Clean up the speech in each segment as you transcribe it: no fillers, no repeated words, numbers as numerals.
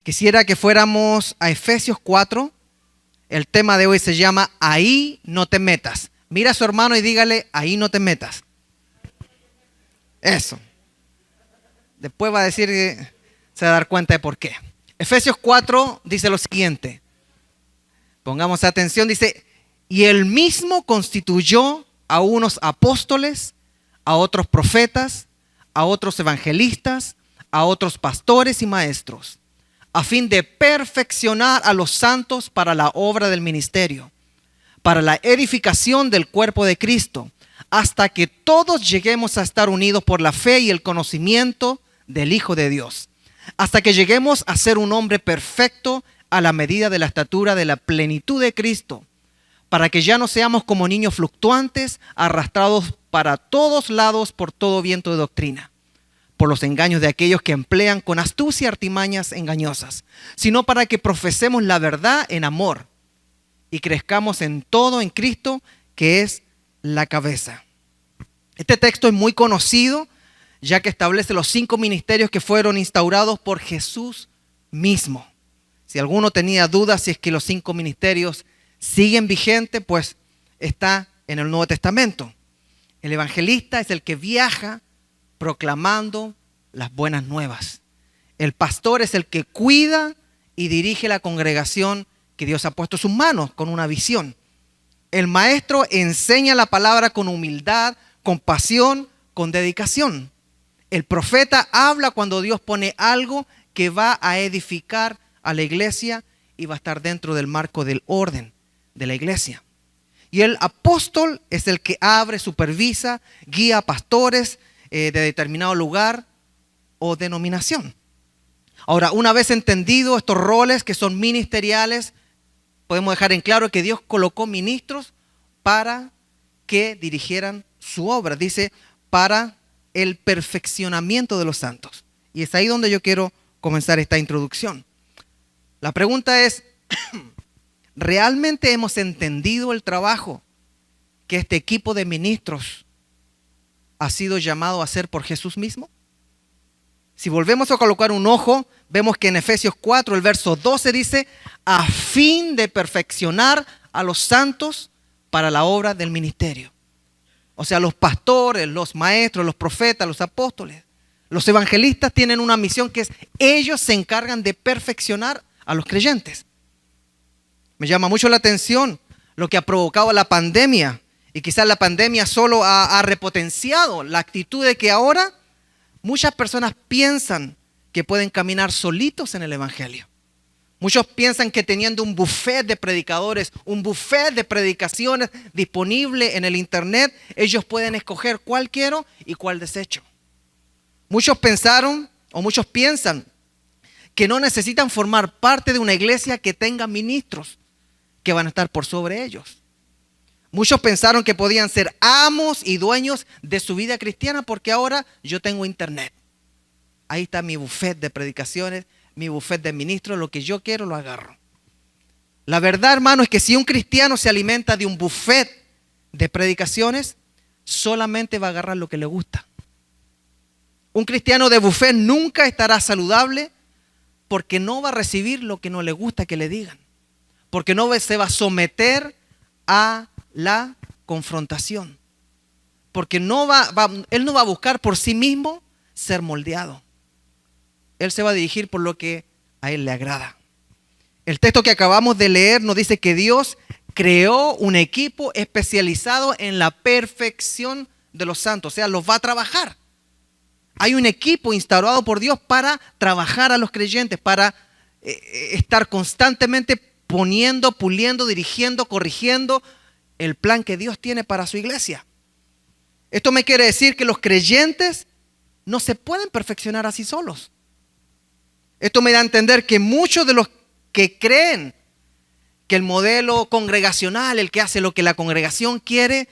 Quisiera que fuéramos a Efesios 4. El tema de hoy se llama Ahí no te metas. Mira a su hermano y dígale, ahí no te metas. Eso. Después va a decir que se va a dar cuenta de por qué. Efesios 4 dice lo siguiente. Pongamos atención, dice, y él mismo constituyó a unos apóstoles, a otros profetas, a otros evangelistas, a otros pastores y maestros, a fin de perfeccionar a los santos para la obra del ministerio, para la edificación del cuerpo de Cristo, hasta que todos lleguemos a estar unidos por la fe y el conocimiento del Hijo de Dios, hasta que lleguemos a ser un hombre perfecto a la medida de la estatura de la plenitud de Cristo, para que ya no seamos como niños fluctuantes, arrastrados para todos lados por todo viento de doctrina, por los engaños de aquellos que emplean con astucia artimañas engañosas, sino para que profesemos la verdad en amor y crezcamos en todo en Cristo, que es la cabeza. Este texto es muy conocido, ya que establece los 5 ministerios que fueron instaurados por Jesús mismo. Si alguno tenía dudas si es que los 5 ministerios siguen vigentes, pues está en el Nuevo Testamento. El evangelista es el que viaja proclamando las buenas nuevas. El pastor es el que cuida y dirige la congregación que Dios ha puesto en sus manos con una visión. El maestro enseña la palabra con humildad, con pasión, con dedicación. El profeta habla cuando Dios pone algo que va a edificar a la iglesia y va a estar dentro del marco del orden de la iglesia. Y el apóstol es el que abre, supervisa, guía a pastores de determinado lugar o denominación. Ahora, una vez entendido estos roles que son ministeriales, podemos dejar en claro que Dios colocó ministros para que dirigieran su obra. Dice, para el perfeccionamiento de los santos. Y es ahí donde yo quiero comenzar esta introducción. La pregunta es, ¿realmente hemos entendido el trabajo que este equipo de ministros ha sido llamado a hacer por Jesús mismo? Si volvemos a colocar un ojo, vemos que en Efesios 4, el verso 12 dice, a fin de perfeccionar a los santos para la obra del ministerio. O sea, los pastores, los maestros, los profetas, los apóstoles, los evangelistas tienen una misión que es, ellos se encargan de perfeccionar a los creyentes. Me llama mucho la atención lo que ha provocado la pandemia, y quizás la pandemia solo ha repotenciado la actitud de que ahora muchas personas piensan que pueden caminar solitos en el evangelio. Muchos piensan que teniendo un buffet de predicadores, un buffet de predicaciones disponible en el internet, ellos pueden escoger cuál quiero y cuál desecho. Muchos pensaron o muchos piensan que no necesitan formar parte de una iglesia que tenga ministros que van a estar por sobre ellos. Muchos pensaron que podían ser amos y dueños de su vida cristiana porque ahora yo tengo internet. Ahí está mi buffet de predicaciones, mi buffet de ministros, lo que yo quiero lo agarro. La verdad, hermano, es que si un cristiano se alimenta de un buffet de predicaciones, solamente va a agarrar lo que le gusta. Un cristiano de buffet nunca estará saludable porque no va a recibir lo que no le gusta que le digan. Porque no se va a someter a la confrontación. Porque él no va a buscar por sí mismo ser moldeado. Él se va a dirigir por lo que a él le agrada. El texto que acabamos de leer nos dice que Dios creó un equipo especializado en la perfección de los santos. O sea, los va a trabajar. Hay un equipo instaurado por Dios para trabajar a los creyentes, para estar constantemente poniendo, puliendo, dirigiendo, corrigiendo el plan que Dios tiene para su iglesia. Esto me quiere decir que los creyentes no se pueden perfeccionar así solos. Esto me da a entender que muchos de los que creen que el modelo congregacional, el que hace lo que la congregación quiere,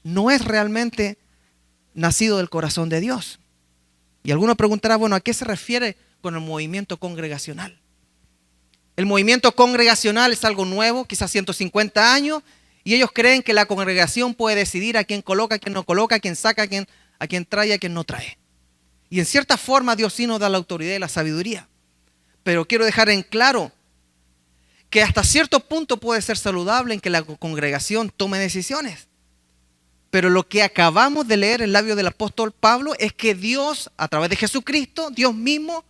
no es realmente nacido del corazón de Dios. Y alguno preguntará, bueno, ¿a qué se refiere con el movimiento congregacional? El movimiento congregacional es algo nuevo, quizás 150 años, y ellos creen que la congregación puede decidir a quién coloca, a quién no coloca, a quién saca, a quién trae, a quién no trae. Y en cierta forma Dios sí nos da la autoridad y la sabiduría. Pero quiero dejar en claro que hasta cierto punto puede ser saludable en que la congregación tome decisiones. Pero lo que acabamos de leer en el labio del apóstol Pablo es que Dios, a través de Jesucristo, Dios mismo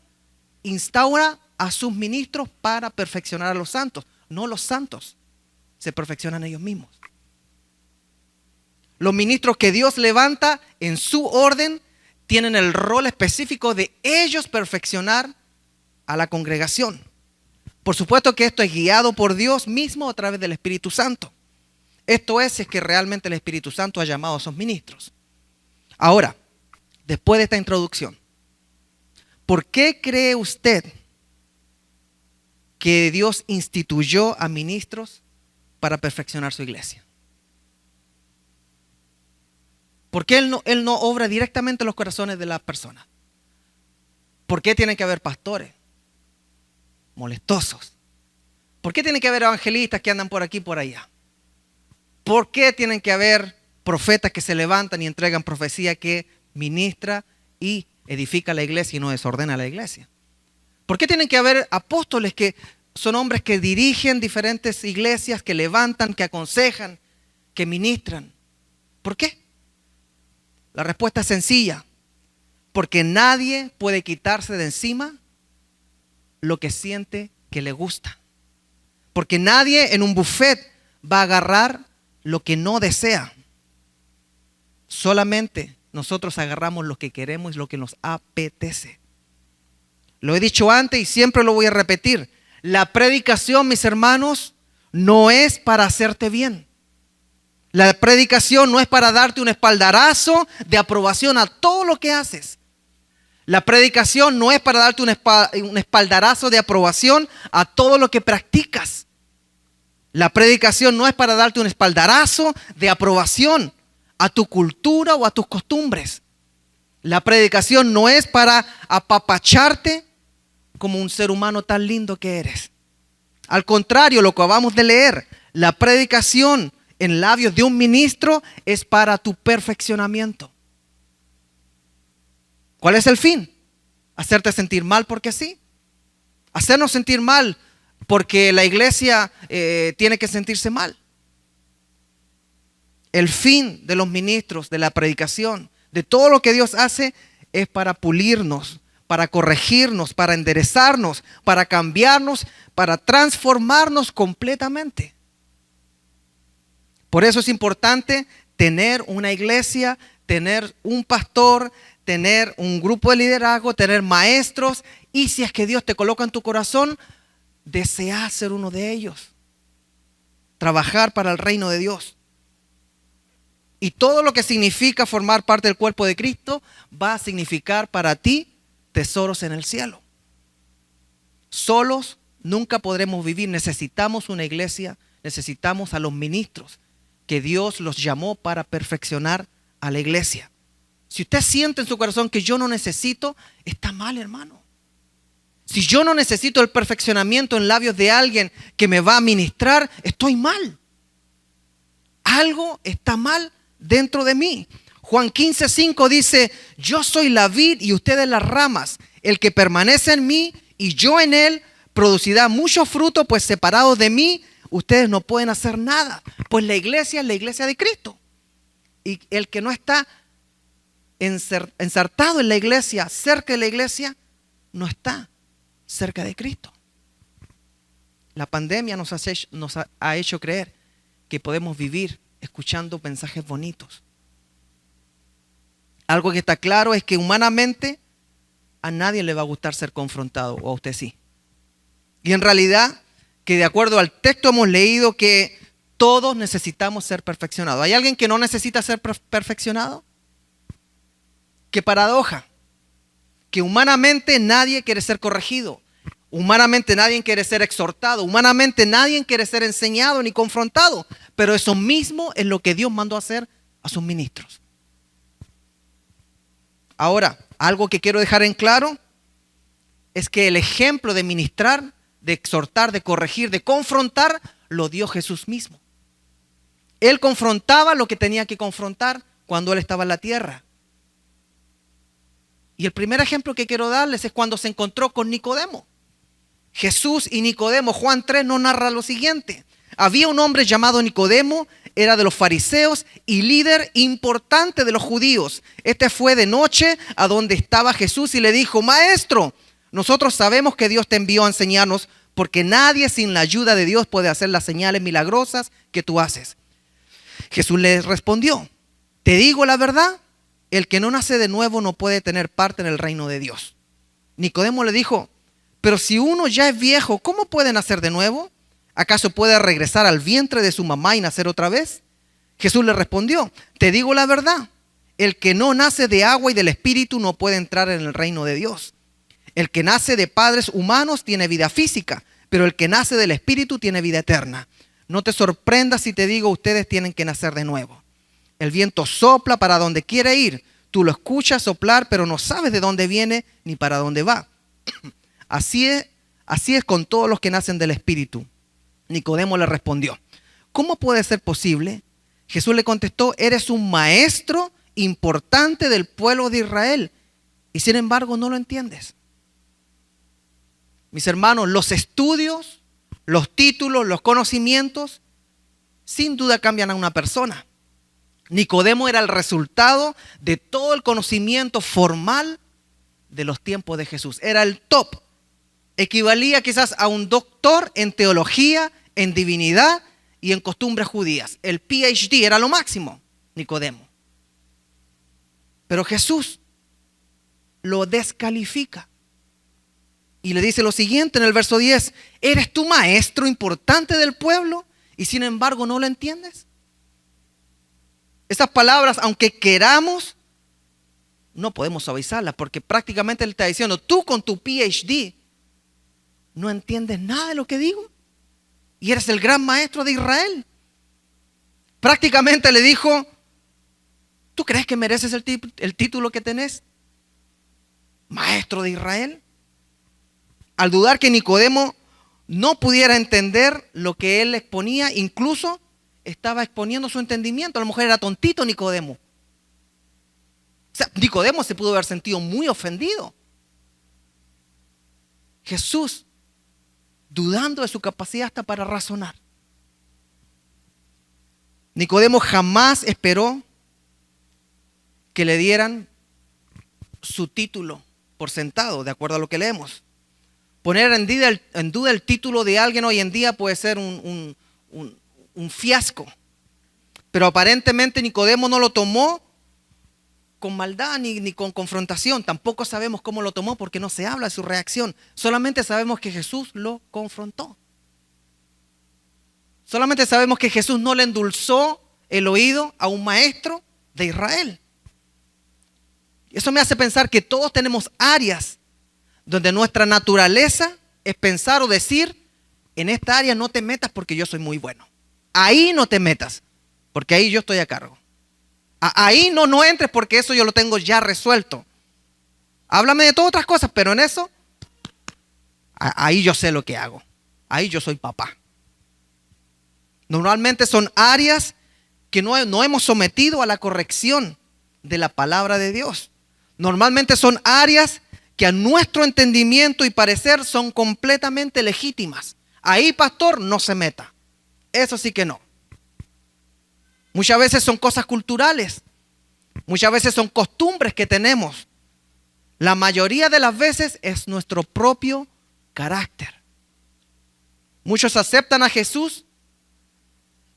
instaura a sus ministros para perfeccionar a los santos. No los santos se perfeccionan ellos mismos. Los ministros que Dios levanta en su orden tienen el rol específico de ellos perfeccionar a la congregación. Por supuesto que esto es guiado por Dios mismo a través del Espíritu Santo. Esto es que realmente el Espíritu Santo ha llamado a esos ministros. Ahora, después de esta introducción, ¿por qué cree usted que Dios instituyó a ministros para perfeccionar su iglesia? ¿Por qué Él no obra directamente en los corazones de las personas? ¿Por qué tienen que haber pastores molestosos? ¿Por qué tienen que haber evangelistas que andan por aquí y por allá? ¿Por qué tienen que haber profetas que se levantan y entregan profecía que ministra y edifica la iglesia y no desordena la iglesia? ¿Por qué tienen que haber apóstoles que son hombres que dirigen diferentes iglesias, que levantan, que aconsejan, que ministran? ¿Por qué? La respuesta es sencilla. Porque nadie puede quitarse de encima lo que siente que le gusta. Porque nadie en un buffet va a agarrar lo que no desea. Solamente nosotros agarramos lo que queremos y lo que nos apetece. Lo he dicho antes y siempre lo voy a repetir. La predicación, mis hermanos, no es para hacerte bien. La predicación no es para darte un espaldarazo de aprobación a todo lo que haces. La predicación no es para darte un espaldarazo de aprobación a todo lo que practicas. La predicación no es para darte un espaldarazo de aprobación a tu cultura o a tus costumbres. La predicación no es para apapacharte como un ser humano tan lindo que eres. Al contrario, lo que acabamos de leer, la predicación en labios de un ministro es para tu perfeccionamiento. ¿Cuál es el fin? Hacerte sentir mal porque sí. Hacernos sentir mal porque la iglesia tiene que sentirse mal. El fin de los ministros, de la predicación, de todo lo que Dios hace es para pulirnos, para corregirnos, para enderezarnos, para cambiarnos, para transformarnos completamente. Por eso es importante tener una iglesia, tener un pastor, tener un grupo de liderazgo, tener maestros, y si es que Dios te coloca en tu corazón, desea ser uno de ellos. Trabajar para el reino de Dios. Y todo lo que significa formar parte del cuerpo de Cristo va a significar para ti tesoros en el cielo. Solos nunca podremos vivir. Necesitamos una iglesia, necesitamos a los ministros que Dios los llamó para perfeccionar a la iglesia. Si usted siente en su corazón que yo no necesito, está mal, hermano. Si yo no necesito el perfeccionamiento en labios de alguien que me va a ministrar, estoy mal. Algo está mal dentro de mí. Juan 15:5 dice: yo soy la vid y ustedes las ramas. El que permanece en mí y yo en él producirá mucho fruto, pues separados de mí ustedes no pueden hacer nada. Pues la iglesia es la iglesia de Cristo. Y el que no está ensartado en la iglesia, cerca de la iglesia, no está cerca de Cristo. La pandemia nos ha hecho creer que podemos vivir escuchando mensajes bonitos. Algo que está claro es que humanamente a nadie le va a gustar ser confrontado, o a usted sí. Y en realidad, que de acuerdo al texto hemos leído que todos necesitamos ser perfeccionados. ¿Hay alguien que no necesita ser perfeccionado? Qué paradoja. Que humanamente nadie quiere ser corregido. Humanamente nadie quiere ser exhortado. Humanamente nadie quiere ser enseñado ni confrontado. Pero eso mismo es lo que Dios mandó a hacer a sus ministros. Ahora, algo que quiero dejar en claro es que el ejemplo de ministrar, de exhortar, de corregir, de confrontar, lo dio Jesús mismo. Él confrontaba lo que tenía que confrontar cuando Él estaba en la tierra. Y el primer ejemplo que quiero darles es cuando se encontró con Nicodemo. Jesús y Nicodemo. Juan 3 nos narra lo siguiente. Había un hombre llamado Nicodemo, era de los fariseos y líder importante de los judíos. Este fue de noche a donde estaba Jesús y le dijo: Maestro, nosotros sabemos que Dios te envió a enseñarnos, porque nadie sin la ayuda de Dios puede hacer las señales milagrosas que tú haces. Jesús le respondió: Te digo la verdad, el que no nace de nuevo no puede tener parte en el reino de Dios. Nicodemo le dijo: Pero si uno ya es viejo, ¿cómo puede nacer de nuevo? ¿Acaso puede regresar al vientre de su mamá y nacer otra vez? Jesús le respondió: Te digo la verdad, el que no nace de agua y del Espíritu no puede entrar en el reino de Dios. El que nace de padres humanos tiene vida física, pero el que nace del Espíritu tiene vida eterna. No te sorprendas si te digo: ustedes tienen que nacer de nuevo. El viento sopla para donde quiere ir. Tú lo escuchas soplar, pero no sabes de dónde viene ni para dónde va. Así es con todos los que nacen del Espíritu. Nicodemo le respondió: ¿Cómo puede ser posible? Jesús le contestó: Eres un maestro importante del pueblo de Israel y sin embargo no lo entiendes. Mis hermanos, los estudios, los títulos, los conocimientos, sin duda cambian a una persona. Nicodemo era el resultado de todo el conocimiento formal de los tiempos de Jesús. Era el top. Equivalía quizás a un doctor en teología, en divinidad y en costumbres judías. El PhD era lo máximo, Nicodemo. Pero Jesús lo descalifica y le dice lo siguiente en el verso 10: ¿Eres tú maestro importante del pueblo y sin embargo no lo entiendes? Esas palabras, aunque queramos, no podemos suavizarlas, porque prácticamente él está diciendo: tú con tu PhD no entiendes nada de lo que digo y eres el gran maestro de Israel. Prácticamente le dijo: ¿tú crees que mereces el título que tenés? Maestro de Israel. Al dudar que Nicodemo no pudiera entender lo que él exponía, incluso estaba exponiendo su entendimiento. A lo mejor era tontito Nicodemo. O sea, Nicodemo se pudo haber sentido muy ofendido. Jesús, dudando de su capacidad hasta para razonar. Nicodemo jamás esperó que le dieran su título por sentado, de acuerdo a lo que leemos. Poner en duda el título de alguien hoy en día puede ser un fiasco. Pero aparentemente Nicodemo no lo tomó con maldad ni con confrontación. Tampoco sabemos cómo lo tomó porque no se habla de su reacción. Solamente sabemos que Jesús lo confrontó. Solamente sabemos que Jesús no le endulzó el oído a un maestro de Israel. Eso me hace pensar que todos tenemos áreas donde nuestra naturaleza es pensar o decir: en esta área no te metas porque yo soy muy bueno. Ahí no te metas porque ahí yo estoy a cargo. Ahí no entres porque eso yo lo tengo ya resuelto. Háblame de todas otras cosas, pero en eso, ahí yo sé lo que hago. Ahí yo soy papá. Normalmente son áreas que no hemos sometido a la corrección de la palabra de Dios. Normalmente son áreas que a nuestro entendimiento y parecer son completamente legítimas. Ahí, pastor, no se meta. Eso sí que no. Muchas veces son cosas culturales. Muchas veces son costumbres que tenemos. La mayoría de las veces es nuestro propio carácter. Muchos aceptan a Jesús,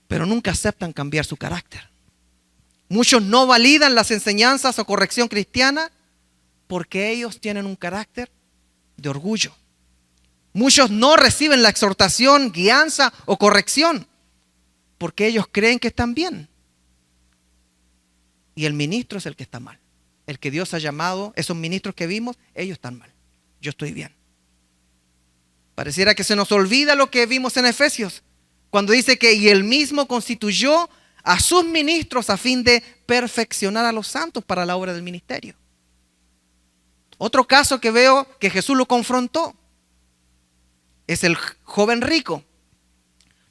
pero nunca aceptan cambiar su carácter. Muchos no validan las enseñanzas o corrección cristiana porque ellos tienen un carácter de orgullo. Muchos no reciben la exhortación, guianza o corrección porque ellos creen que están bien. Y el ministro es el que está mal. El que Dios ha llamado, esos ministros que vimos, ellos están mal. Yo estoy bien. Pareciera que se nos olvida lo que vimos en Efesios, cuando dice que y él mismo constituyó a sus ministros a fin de perfeccionar a los santos para la obra del ministerio. Otro caso que veo que Jesús lo confrontó es el joven rico.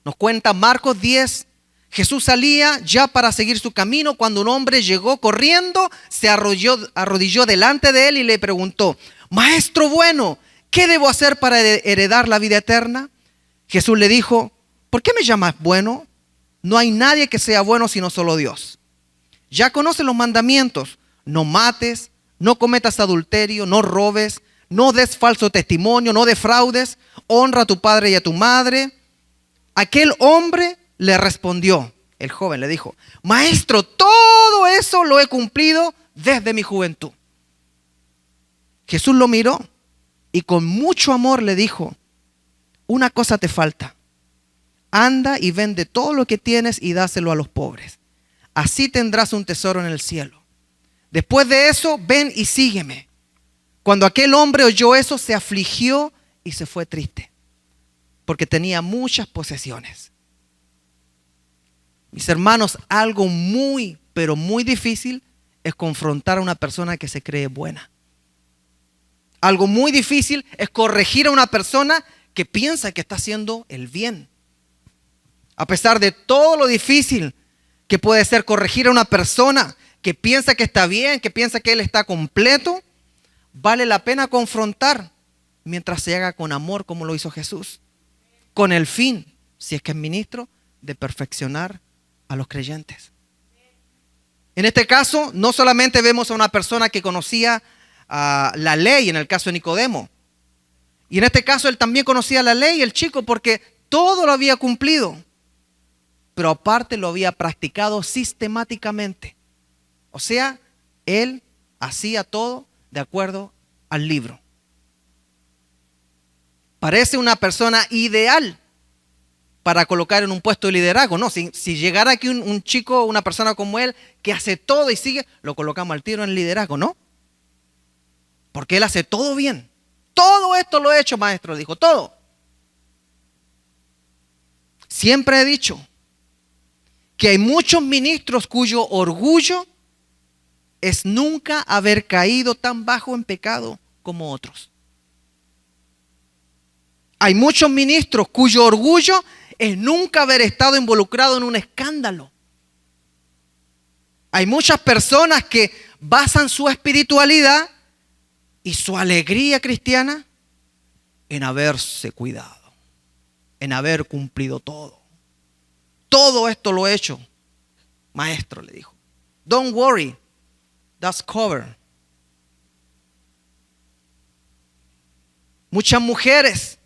Nos cuenta Marcos 10. Jesús salía ya para seguir su camino cuando un hombre llegó corriendo, se arrodilló delante de él y le preguntó: Maestro bueno, ¿qué debo hacer para heredar la vida eterna? Jesús le dijo, ¿por qué me llamas bueno? No hay nadie que sea bueno sino solo Dios. Ya conoces los mandamientos: no mates, no cometas adulterio, no robes, no des falso testimonio, no defraudes, honra a tu padre y a tu madre. Aquel hombre le respondió, el joven le dijo, Maestro, todo eso lo he cumplido desde mi juventud. Jesús lo miró y con mucho amor le dijo, una cosa te falta. Anda y vende todo lo que tienes y dáselo a los pobres. Así tendrás un tesoro en el cielo. Después de eso, ven y sígueme. Cuando aquel hombre oyó eso, se afligió y se fue triste, porque tenía muchas posesiones. Mis hermanos, algo muy, pero muy difícil es confrontar a una persona que se cree buena. Algo muy difícil es corregir a una persona que piensa que está haciendo el bien. A pesar de todo lo difícil que puede ser corregir a una persona que piensa que está bien, que piensa que él está completo, vale la pena confrontar mientras se haga con amor, como lo hizo Jesús, con el fin, si es que es ministro, de perfeccionar a los creyentes. En este caso, no solamente vemos a una persona que conocía la ley, en el caso de Nicodemo, y en este caso él también conocía la ley, el chico, porque todo lo había cumplido, pero aparte lo había practicado sistemáticamente. O sea, él hacía todo de acuerdo al libro. Parece una persona ideal para colocar en un puesto de liderazgo. No, si llegara aquí un chico, una persona como él, que hace todo y sigue, lo colocamos al tiro en el liderazgo, ¿no? Porque él hace todo bien. Todo esto lo he hecho, maestro, dijo, todo. Siempre he dicho que hay muchos ministros cuyo orgullo es nunca haber caído tan bajo en pecado como otros. Hay muchos ministros cuyo orgullo es nunca haber estado involucrado en un escándalo. Hay muchas personas que basan su espiritualidad y su alegría cristiana en haberse cuidado, en haber cumplido todo. Todo esto lo he hecho, maestro, le dijo. Don't worry, that's covered. Muchas mujeres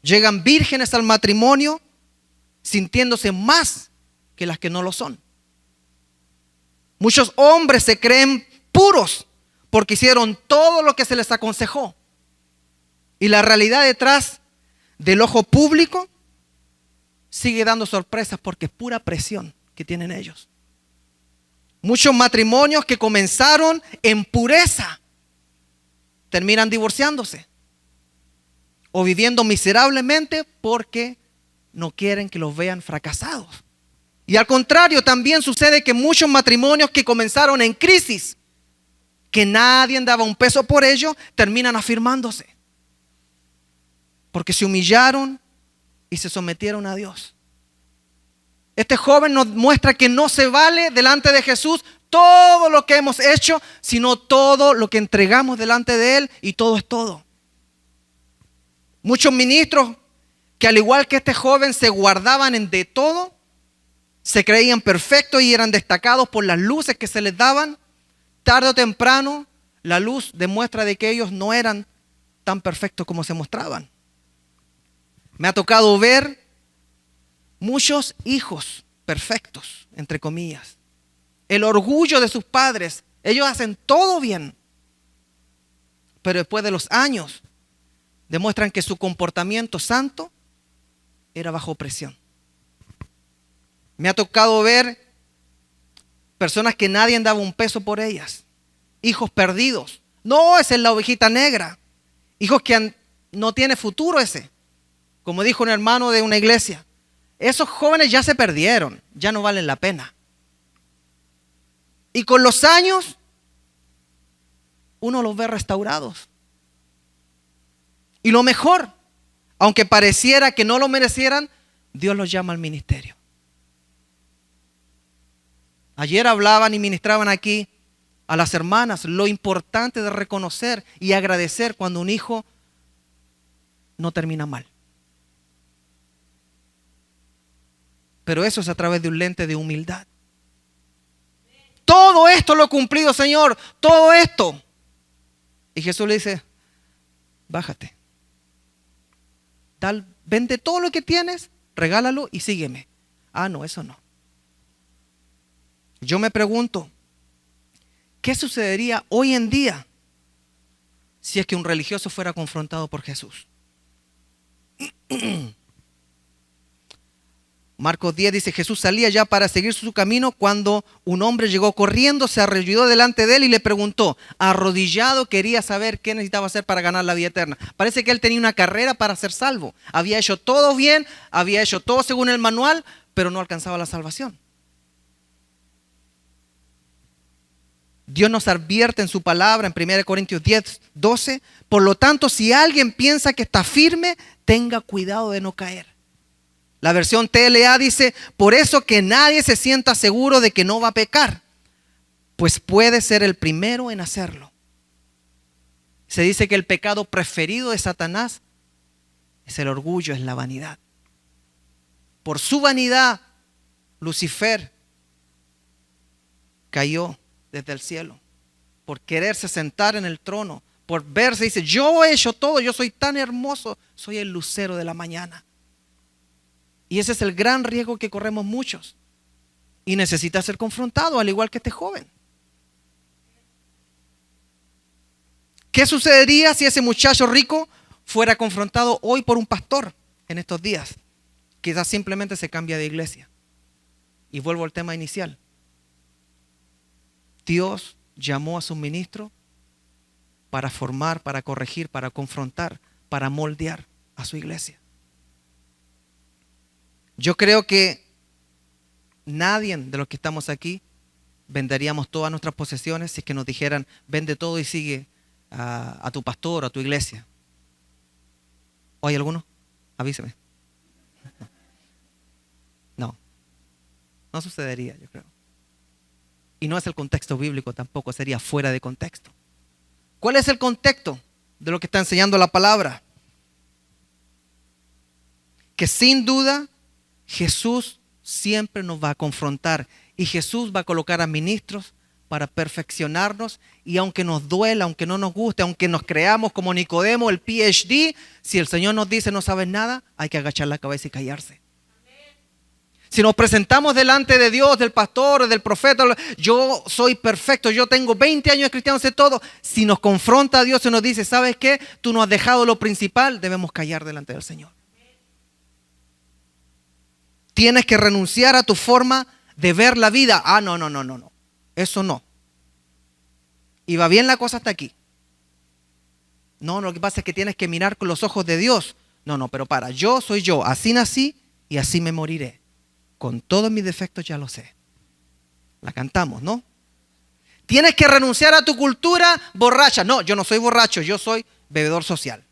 llegan vírgenes al matrimonio sintiéndose más que las que no lo son. Muchos hombres se creen puros porque hicieron todo lo que se les aconsejó. Y la realidad detrás del ojo público sigue dando sorpresas porque es pura presión que tienen ellos. Muchos matrimonios que comenzaron en pureza terminan divorciándose o viviendo miserablemente porque no quieren que los vean fracasados. Y al contrario, también sucede que muchos matrimonios que comenzaron en crisis, que nadie daba un peso por ello, terminan afirmándose. Porque se humillaron y se sometieron a Dios. Este joven nos muestra que no se vale delante de Jesús todo lo que hemos hecho, sino todo lo que entregamos delante de Él, y todo es todo. Muchos ministros que al igual que este joven se guardaban de todo, se creían perfectos y eran destacados por las luces que se les daban. Tarde o temprano, la luz demuestra de que ellos no eran tan perfectos como se mostraban. Me ha tocado ver muchos hijos perfectos, entre comillas. El orgullo de sus padres. Ellos hacen todo bien. Pero después de los años, demuestran que su comportamiento santo era bajo presión. Me ha tocado ver personas que nadie daba un peso por ellas. Hijos perdidos. No, esa es la ovejita negra. Hijos que no tiene futuro ese. Como dijo un hermano de una iglesia. Esos jóvenes ya se perdieron. Ya no valen la pena. Y con los años, uno los ve restaurados. Y lo mejor, aunque pareciera que no lo merecieran, Dios los llama al ministerio. Ayer hablaban y ministraban aquí a las hermanas lo importante de reconocer y agradecer cuando un hijo no termina mal. Pero eso es a través de un lente de humildad. Todo esto lo he cumplido, Señor, todo esto. Y Jesús le dice, bájate. Vende todo lo que tienes, regálalo y sígueme. Ah, no, eso no. Yo me pregunto, ¿qué sucedería hoy en día si es que un religioso fuera confrontado por Jesús? Marcos 10 dice, Jesús salía ya para seguir su camino cuando un hombre llegó corriendo, se arrodilló delante de él y le preguntó, arrodillado, quería saber qué necesitaba hacer para ganar la vida eterna. Parece que él tenía una carrera para ser salvo. Había hecho todo bien, había hecho todo según el manual, pero no alcanzaba la salvación. Dios nos advierte en su palabra en 1 Corintios 10, 12. Por lo tanto, si alguien piensa que está firme, tenga cuidado de no caer. La versión TLA dice, por eso que nadie se sienta seguro de que no va a pecar, pues puede ser el primero en hacerlo. Se dice que el pecado preferido de Satanás es el orgullo, es la vanidad. Por su vanidad, Lucifer cayó desde el cielo, por quererse sentar en el trono, por verse, dice, yo he hecho todo, yo soy tan hermoso, soy el lucero de la mañana. Y ese es el gran riesgo que corremos muchos. Y necesita ser confrontado, al igual que este joven. ¿Qué sucedería si ese muchacho rico fuera confrontado hoy por un pastor en estos días? Quizás simplemente se cambia de iglesia. Y vuelvo al tema inicial. Dios llamó a su ministro para formar, para corregir, para confrontar, para moldear a su iglesia. Yo creo que nadie de los que estamos aquí venderíamos todas nuestras posesiones si es que nos dijeran, vende todo y sigue a tu pastor, a tu iglesia. ¿O hay alguno? Avíseme. No sucedería, yo creo. Y no es el contexto bíblico tampoco, sería fuera de contexto. ¿Cuál es el contexto de lo que está enseñando la palabra? Que sin duda Jesús siempre nos va a confrontar y Jesús va a colocar a ministros para perfeccionarnos, y aunque nos duela, aunque no nos guste, aunque nos creamos como Nicodemo, el PhD, si el Señor nos dice no sabes nada, hay que agachar la cabeza y callarse. Si nos presentamos delante de Dios, del pastor, del profeta, yo soy perfecto, yo tengo 20 años de cristiano, sé todo. Si nos confronta a Dios y nos dice, ¿sabes qué? Tú no has dejado lo principal, debemos callar delante del Señor. Tienes que renunciar a tu forma de ver la vida. Ah, no. Eso no. Y va bien la cosa hasta aquí. No, lo que pasa es que tienes que mirar con los ojos de Dios. No, pero yo soy yo. Así nací y así me moriré. Con todos mis defectos ya lo sé. La cantamos, ¿no? Tienes que renunciar a tu cultura borracha. No, yo no soy borracho, yo soy bebedor social.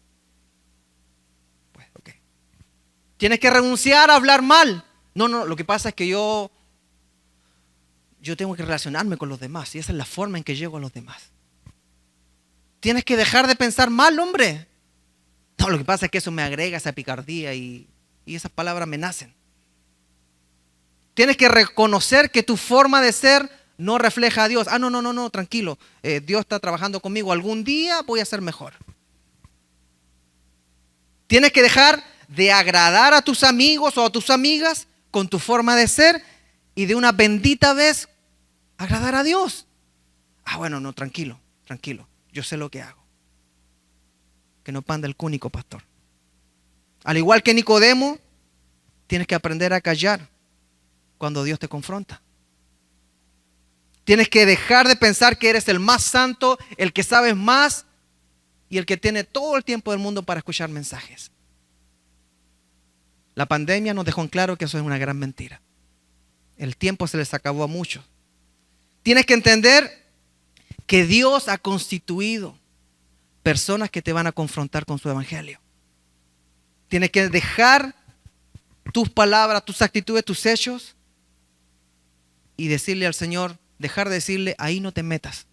Pues, ok. Tienes que renunciar a hablar mal. No, lo que pasa es que yo tengo que relacionarme con los demás y esa es la forma en que llego a los demás. Tienes que dejar de pensar mal, hombre. No, lo que pasa es que eso me agrega esa picardía y esas palabras me nacen. Tienes que reconocer que tu forma de ser no refleja a Dios. Ah, no, tranquilo. Dios está trabajando conmigo. Algún día voy a ser mejor. Tienes que dejar de agradar a tus amigos o a tus amigas con tu forma de ser y de una bendita vez agradar a Dios. Ah, bueno, no, tranquilo. Yo sé lo que hago. Que no panda el cúnico, pastor. Al igual que Nicodemo, tienes que aprender a callar cuando Dios te confronta. Tienes que dejar de pensar que eres el más santo, el que sabes más y el que tiene todo el tiempo del mundo para escuchar mensajes. La pandemia nos dejó en claro que eso es una gran mentira. El tiempo se les acabó a muchos. Tienes que entender que Dios ha constituido personas que te van a confrontar con su evangelio. Tienes que dejar tus palabras, tus actitudes, tus hechos y decirle al Señor, dejar de decirle, ahí no te metas.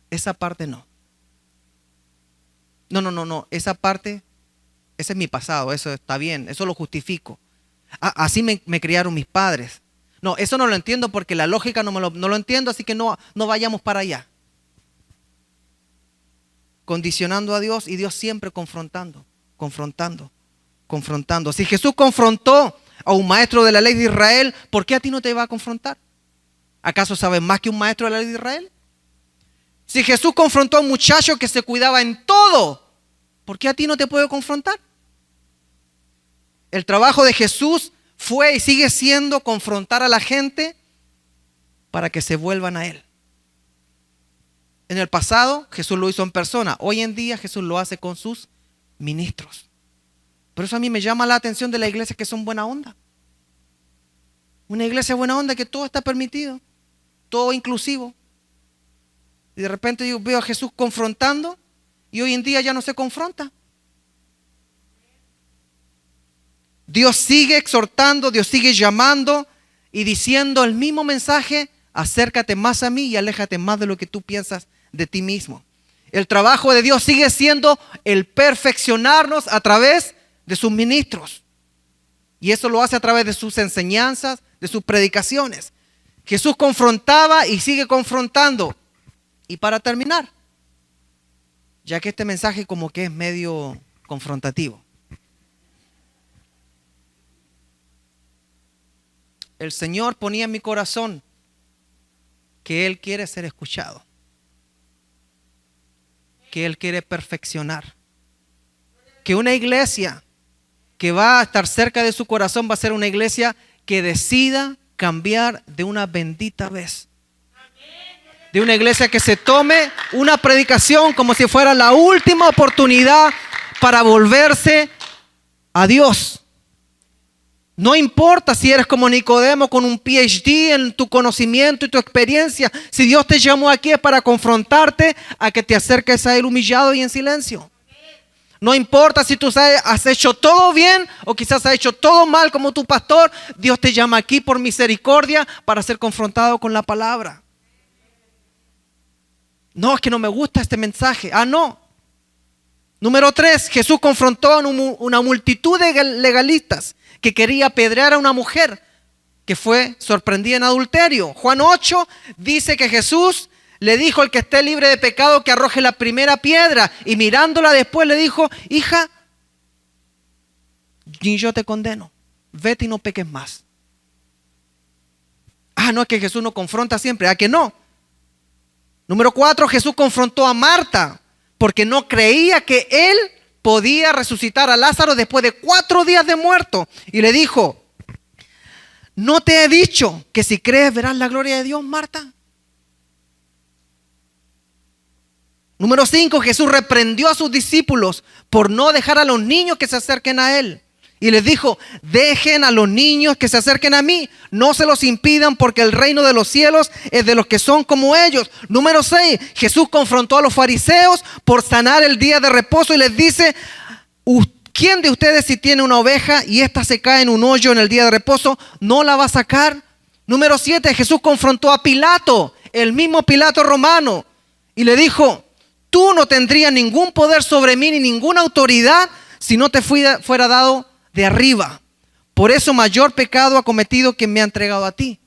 Esa parte no. No. Esa parte Ese es mi pasado, eso está bien, eso lo justifico. Así me criaron mis padres. No, eso no lo entiendo porque la lógica no lo entiendo, así que no vayamos para allá. Condicionando a Dios y Dios siempre confrontando. Si Jesús confrontó a un maestro de la ley de Israel, ¿por qué a ti no te va a confrontar? ¿Acaso sabes más que un maestro de la ley de Israel? Si Jesús confrontó a un muchacho que se cuidaba en todo, ¿por qué a ti no te puede confrontar? El trabajo de Jesús fue y sigue siendo confrontar a la gente para que se vuelvan a Él. En el pasado Jesús lo hizo en persona. Hoy en día Jesús lo hace con sus ministros. Por eso a mí me llama la atención de la iglesia que son buena onda. Una iglesia buena onda que todo está permitido, todo inclusivo. Y de repente yo veo a Jesús confrontando y hoy en día ya no se confronta. Dios sigue exhortando, Dios sigue llamando y diciendo el mismo mensaje: acércate más a mí y aléjate más de lo que tú piensas de ti mismo. El trabajo de Dios sigue siendo el perfeccionarnos a través de sus ministros. Y eso lo hace a través de sus enseñanzas, de sus predicaciones. Jesús confrontaba y sigue confrontando. Y para terminar, ya que este mensaje como que es medio confrontativo, el Señor ponía en mi corazón que Él quiere ser escuchado, que Él quiere perfeccionar, que una iglesia que va a estar cerca de su corazón va a ser una iglesia que decida cambiar de una bendita vez. De una iglesia que se tome una predicación como si fuera la última oportunidad para volverse a Dios. No importa si eres como Nicodemo con un PhD en tu conocimiento y tu experiencia. Si Dios te llamó aquí es para confrontarte a que te acerques a Él humillado y en silencio. No importa si tú has hecho todo bien o quizás has hecho todo mal como tu pastor. Dios te llama aquí por misericordia para ser confrontado con la palabra. No, es que no me gusta este mensaje. No. Número 3, Jesús confrontó a una multitud de legalistas que quería apedrear a una mujer que fue sorprendida en adulterio. Juan 8 dice que Jesús le dijo al que esté libre de pecado que arroje la primera piedra, y mirándola después le dijo: hija, ni yo te condeno, vete y no peques más. No es que Jesús no confronta siempre, que no. Número 4, Jesús confrontó a Marta porque no creía que Él podía resucitar a Lázaro después de 4 días de muerto. Y le dijo: ¿no te he dicho que si crees verás la gloria de Dios, Marta? Número 5, Jesús reprendió a sus discípulos por no dejar a los niños que se acerquen a Él. Y les dijo: dejen a los niños que se acerquen a mí, no se los impidan, porque el reino de los cielos es de los que son como ellos. Número 6, Jesús confrontó a los fariseos por sanar el día de reposo y les dice: ¿quién de ustedes, si tiene una oveja y ésta se cae en un hoyo en el día de reposo, no la va a sacar? Número 7, Jesús confrontó a Pilato, el mismo Pilato romano, y le dijo: tú no tendrías ningún poder sobre mí ni ninguna autoridad si no te fuera dado de arriba. Por eso mayor pecado ha cometido quien me ha entregado a ti.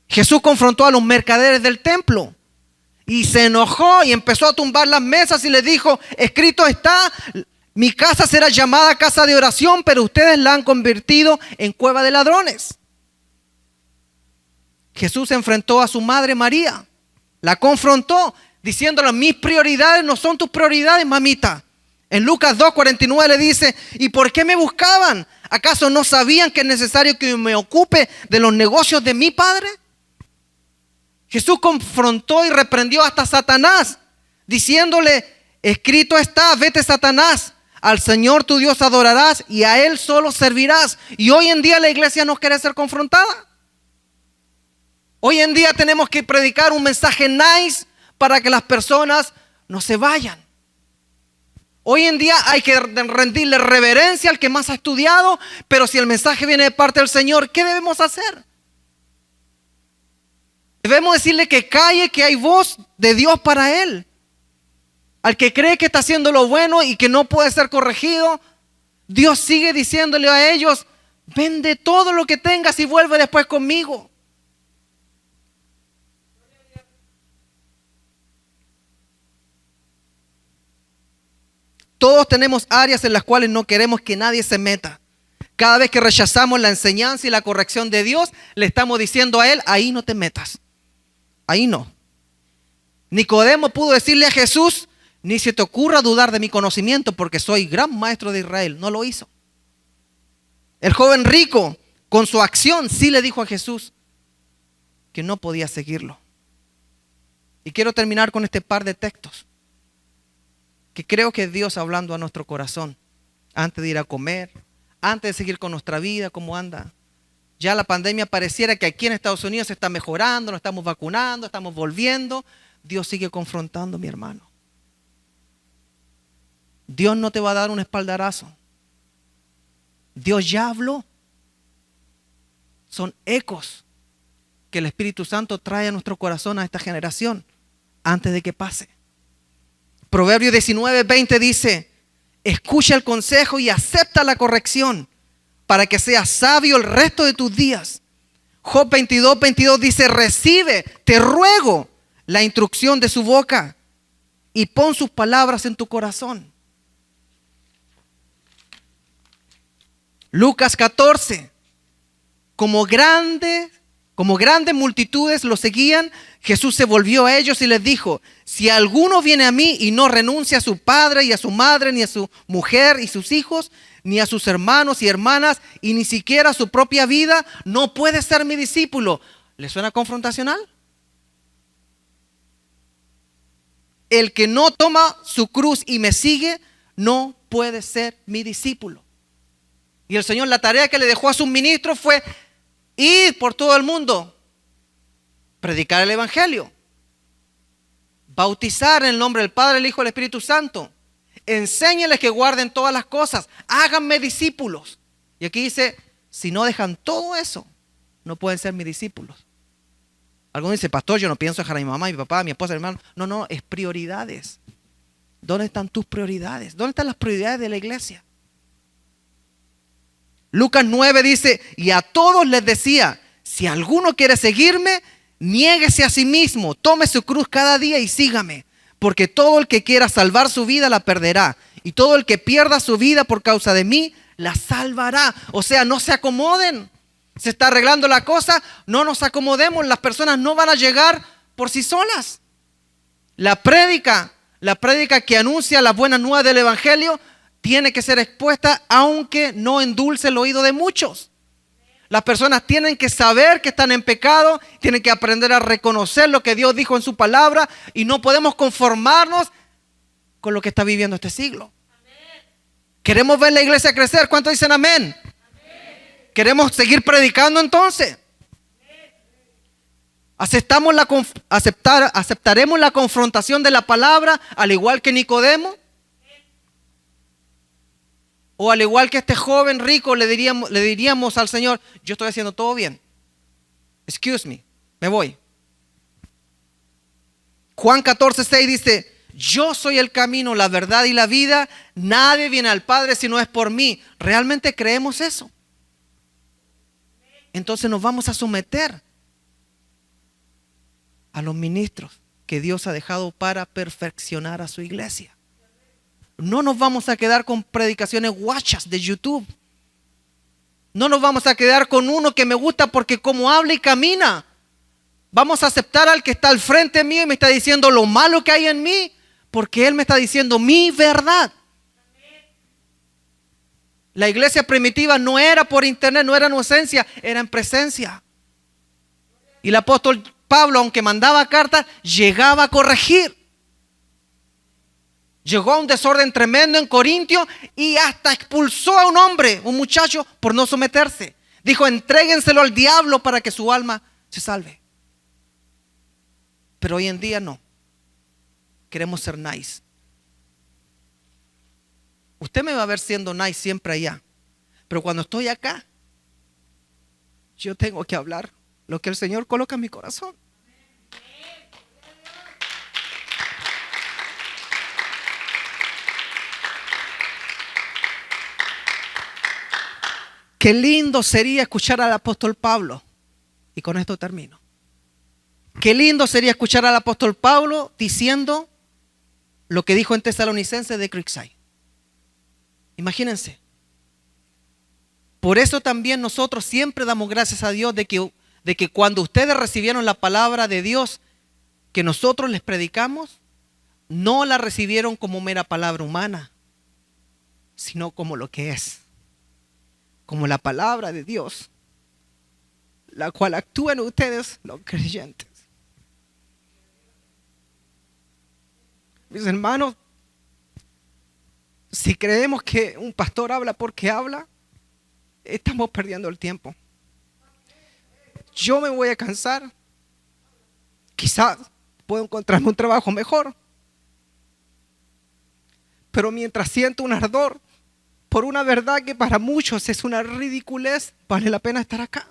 Jesús confrontó a los mercaderes del templo y se enojó y empezó a tumbar las mesas y les dijo: escrito está, mi casa será llamada casa de oración, pero ustedes la han convertido en cueva de ladrones. Jesús enfrentó a su madre María, la confrontó diciéndole: mis prioridades no son tus prioridades, mamita. En Lucas 2:49 le dice: ¿y por qué me buscaban? ¿Acaso no sabían que es necesario que me ocupe de los negocios de mi Padre? Jesús confrontó y reprendió hasta Satanás, diciéndole: escrito está, vete Satanás, al Señor tu Dios adorarás y a Él solo servirás. Y hoy en día la iglesia no quiere ser confrontada. Hoy en día tenemos que predicar un mensaje nice para que las personas no se vayan. Hoy en día hay que rendirle reverencia al que más ha estudiado, pero si el mensaje viene de parte del Señor, ¿qué debemos hacer? Debemos decirle que calle, que hay voz de Dios para él. al que cree que está haciendo lo bueno y que no puede ser corregido, Dios sigue diciéndole a ellos: vende todo lo que tengas y vuelve después conmigo. Todos tenemos áreas en las cuales no queremos que nadie se meta. Cada vez que rechazamos la enseñanza y la corrección de Dios, le estamos diciendo a Él: ahí no te metas, ahí no. Nicodemo pudo decirle a Jesús: ni se te ocurra dudar de mi conocimiento, porque soy gran maestro de Israel. No lo hizo. El joven rico, con su acción, sí le dijo a Jesús que no podía seguirlo. Y quiero terminar con este par de textos que creo que es Dios hablando a nuestro corazón antes de ir a comer, antes de seguir con nuestra vida, cómo anda. Ya la pandemia pareciera que aquí en Estados Unidos se está mejorando, nos estamos vacunando, estamos volviendo. Dios sigue confrontando, mi hermano. Dios no te va a dar un espaldarazo. Dios ya habló. Son ecos que el Espíritu Santo trae a nuestro corazón, a esta generación, antes de que pase. Proverbios 19:20 dice: escucha el consejo y acepta la corrección, para que seas sabio el resto de tus días. Job 22:22 dice: recibe, te ruego, la instrucción de su boca y pon sus palabras en tu corazón. Lucas 14: como grandes multitudes lo seguían, Jesús se volvió a ellos y les dijo: si alguno viene a mí y no renuncia a su padre y a su madre, ni a su mujer y sus hijos, ni a sus hermanos y hermanas, y ni siquiera a su propia vida, no puede ser mi discípulo. ¿Le suena confrontacional? El que no toma su cruz y me sigue, no puede ser mi discípulo. Y el Señor, la tarea que le dejó a sus ministros fue ir por todo el mundo, predicar el Evangelio, bautizar en el nombre del Padre, el Hijo y el Espíritu Santo. Enséñales que guarden todas las cosas, háganme discípulos. Y aquí dice: si no dejan todo eso, no pueden ser mis discípulos. Algunos dicen: pastor, yo no pienso dejar a mi mamá, a mi papá, a mi esposa, a mi hermano. No, es prioridades. ¿Dónde están tus prioridades? ¿Dónde están las prioridades de la iglesia? Lucas 9 dice: y a todos les decía: si alguno quiere seguirme, niéguese a sí mismo, tome su cruz cada día y sígame. Porque todo el que quiera salvar su vida la perderá, y todo el que pierda su vida por causa de mí la salvará. O sea, no se acomoden. Se está arreglando la cosa, no nos acomodemos. Las personas no van a llegar por sí solas. La prédica que anuncia la buena nueva del Evangelio tiene que ser expuesta, aunque no endulce el oído de muchos. Las personas tienen que saber que están en pecado, tienen que aprender a reconocer lo que Dios dijo en su palabra, y no podemos conformarnos con lo que está viviendo este siglo. Amén. ¿Queremos ver la iglesia crecer? ¿Cuántos dicen amén? Amén. ¿Queremos seguir predicando entonces? ¿Aceptaremos la confrontación de la palabra al igual que Nicodemo? O al igual que este joven rico le diríamos al Señor: yo estoy haciendo todo bien, excuse me, me voy. Juan 14:6 dice: yo soy el camino, la verdad y la vida, nadie viene al Padre si no es por mí. ¿Realmente creemos eso? Entonces nos vamos a someter a los ministros que Dios ha dejado para perfeccionar a su iglesia. No nos vamos a quedar con predicaciones guachas de YouTube. No nos vamos a quedar con uno que me gusta porque como habla y camina. Vamos a aceptar al que está al frente mío y me está diciendo lo malo que hay en mí, porque él me está diciendo mi verdad. La iglesia primitiva no era por internet, no era en esencia, era en presencia. Y el apóstol Pablo, aunque mandaba cartas, llegaba a corregir. Llegó a un desorden tremendo en Corintio y hasta expulsó a un hombre, un muchacho, por no someterse. Dijo: entréguenselo al diablo para que su alma se salve. Pero hoy en día no. Queremos ser nice. Usted me va a ver siendo nice siempre allá. Pero cuando estoy acá, yo tengo que hablar lo que el Señor coloca en mi corazón. Qué lindo sería escuchar al apóstol Pablo. Y con esto termino. Qué lindo sería escuchar al apóstol Pablo diciendo lo que dijo en Tesalonicenses de Creekside. Imagínense. Por eso también nosotros siempre damos gracias a Dios de que cuando ustedes recibieron la palabra de Dios que nosotros les predicamos, no la recibieron como mera palabra humana, sino como lo que es. Como la palabra de Dios, la cual actúa en ustedes, los creyentes. Mis hermanos, si creemos que un pastor habla porque habla, estamos perdiendo el tiempo. Yo me voy a cansar. Quizás puedo encontrarme un trabajo mejor. Pero mientras siento un ardor por una verdad que para muchos es una ridiculez, vale la pena estar acá.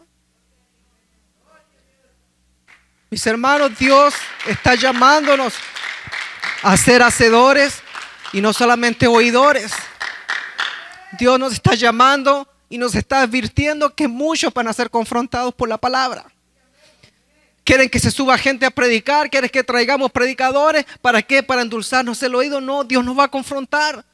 Mis hermanos, Dios está llamándonos a ser hacedores y no solamente oidores. Dios nos está llamando y nos está advirtiendo que muchos van a ser confrontados por la palabra. ¿Quieren que se suba gente a predicar? ¿Quieren que traigamos predicadores? ¿Para qué? ¿Para endulzarnos el oído? No, Dios nos va a confrontar.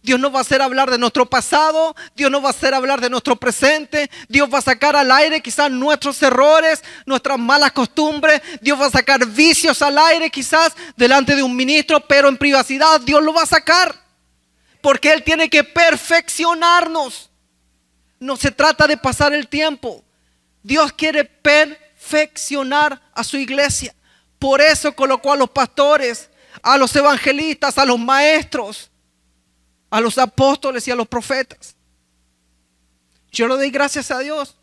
Dios nos va a hacer hablar de nuestro pasado. Dios nos va a hacer hablar de nuestro presente. Dios va a sacar al aire quizás nuestros errores, nuestras malas costumbres. Dios va a sacar vicios al aire quizás delante de un ministro, pero en privacidad Dios lo va a sacar. Porque Él tiene que perfeccionarnos. No se trata de pasar el tiempo. Dios quiere perfeccionar a su iglesia. Por eso colocó a los pastores, a los evangelistas, a los maestros, a los apóstoles y a los profetas. Yo le doy gracias a Dios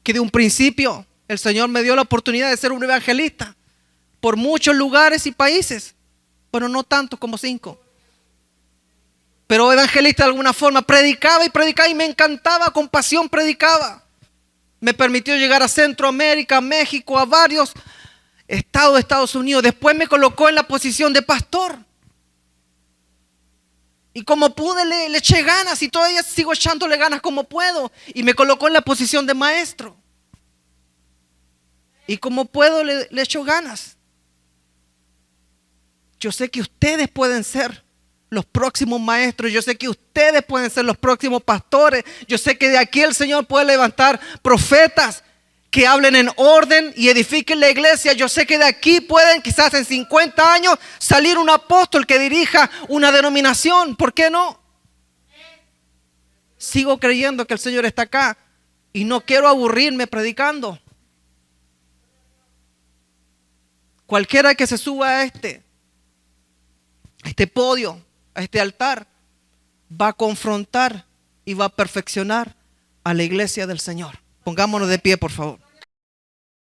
que de un principio el Señor me dio la oportunidad de ser un evangelista por muchos lugares y países, pero no tantos como 5. Pero evangelista de alguna forma, predicaba y me encantaba, con pasión predicaba. Me permitió llegar a Centroamérica, a México, a varios estados de Estados Unidos. Después me colocó en la posición de pastor. Y como pude le eché ganas y todavía sigo echándole ganas como puedo. Y me colocó en la posición de maestro. Y como puedo le echo ganas. Yo sé que ustedes pueden ser los próximos maestros. Yo sé que ustedes pueden ser los próximos pastores. Yo sé que de aquí el Señor puede levantar profetas que hablen en orden y edifiquen la iglesia. Yo sé que de aquí pueden quizás en 50 años salir un apóstol que dirija una denominación. ¿Por qué no? Sigo creyendo que el Señor está acá y no quiero aburrirme predicando. Cualquiera que se suba a este podio, a este altar, va a confrontar y va a perfeccionar a la iglesia del Señor. Pongámonos de pie, por favor.